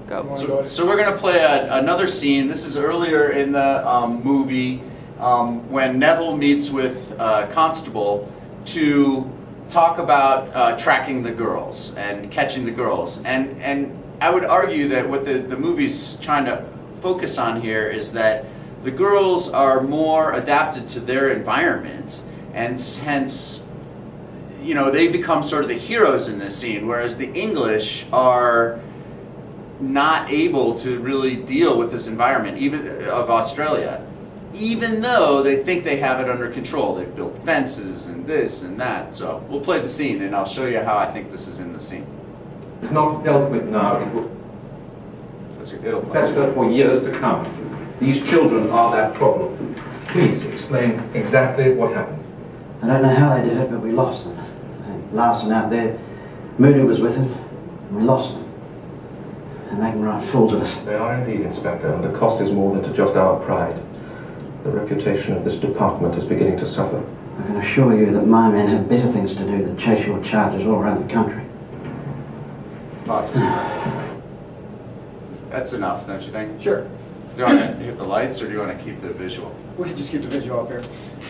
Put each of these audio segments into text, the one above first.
Go. So we're going to play another scene. This is earlier in the movie when Neville meets with Constable to talk about tracking the girls and catching the girls. And I would argue that what the movie's trying to focus on here is that the girls are more adapted to their environment, and hence, you know, they become sort of the heroes in this scene, whereas the English are not able to really deal with this environment, even of Australia, even though they think they have it under control. They've built fences and this and that. So we'll play the scene, and I'll show you how I think this is in the scene. It's not dealt with now. It will It'll fester for years to come. These children are that problem. Please explain exactly what happened. I don't know how they did it, but we lost them. And Larson out there, Moody was with them, and we lost them. They're making right fools of us. They are indeed, Inspector, and the cost is more than just our pride. The reputation of this department is beginning to suffer. I can assure you that my men have better things to do than chase your charges all around the country. Awesome. That's enough, don't you think? Sure. Do you want to hit the lights, or do you want to keep the visual? We can just keep the visual up here.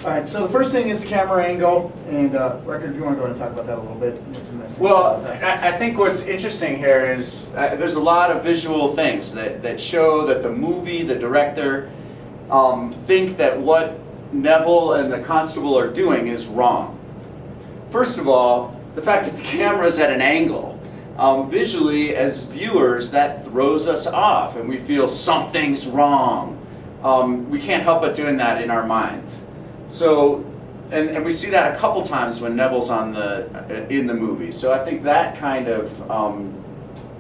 All right, so the first thing is camera angle, and Record, if you want to go ahead and talk about that a little bit. Get some nice Well, things about that. I think what's interesting here is there's a lot of visual things that show that the movie, the director, think that what Neville and the Constable are doing is wrong. First of all, the fact that the camera's at an angle, visually, as viewers, that throws us off, and we feel something's wrong. We can't help but doing that in our mind. So, and we see that a couple times when Neville's in the movie. So I think that kind of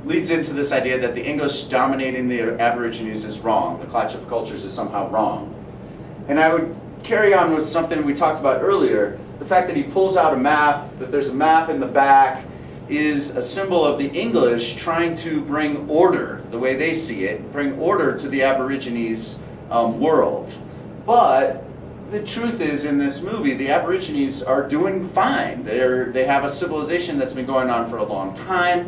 leads into this idea that the English dominating the Aborigines is wrong. The Clash of Cultures is somehow wrong. And I would carry on with something we talked about earlier. The fact that he pulls out a map, that there's a map in the back, is a symbol of the English trying to bring order, the way they see it, bring order to the Aborigines world. But the truth is, in this movie, the Aborigines are doing fine. They have a civilization that's been going on for a long time,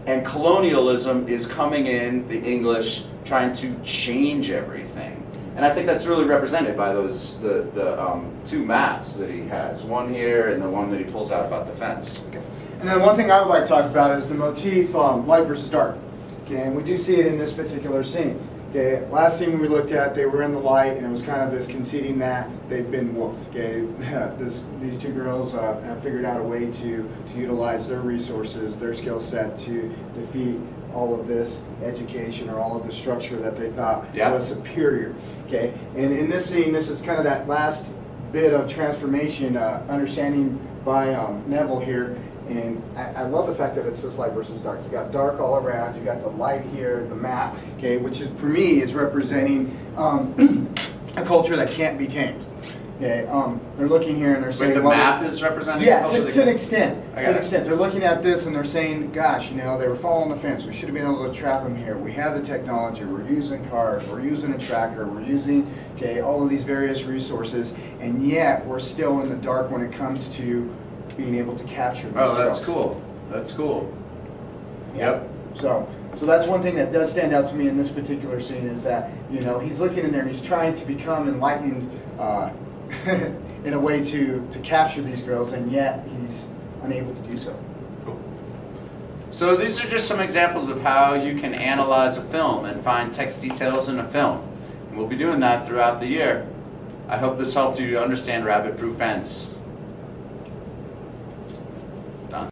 and colonialism is coming in, the English trying to change everything. And I think that's really represented by those the two maps that he has, one here and the one that he pulls out about the fence. Okay. And then one thing I would like to talk about is the motif light versus dark. Okay, and we do see it in this particular scene. Okay, last scene we looked at, they were in the light, and it was kind of this conceding that they've been whooped. Okay, these two girls have figured out a way to utilize their resources, their skill set to defeat all of this education or all of the structure that they thought was superior. Okay, and in this scene, this is kind of that last bit of transformation, understanding by Neville here. And I love the fact that it's this light versus dark. You got dark all around. You got the light here, the map, okay, which is for me is representing a culture that can't be tamed. Okay, they're looking here and they're saying, Wait, the map is representing a culture to an extent. To an extent, they're looking at this and they're saying, "Gosh, you know, they were following the fence. We should have been able to trap them here. We have the technology. We're using cars. We're using a tracker. We're using all of these various resources, and yet we're still in the dark when it comes to being able to capture these Oh, that's girls." cool. That's cool. Yep. So that's one thing that does stand out to me in this particular scene is that, you know, he's looking in there and he's trying to become enlightened in a way to capture these girls, and yet he's unable to do so. Cool. So these are just some examples of how you can analyze a film and find text details in a film. And we'll be doing that throughout the year. I hope this helped you understand Rabbit Proof Fence.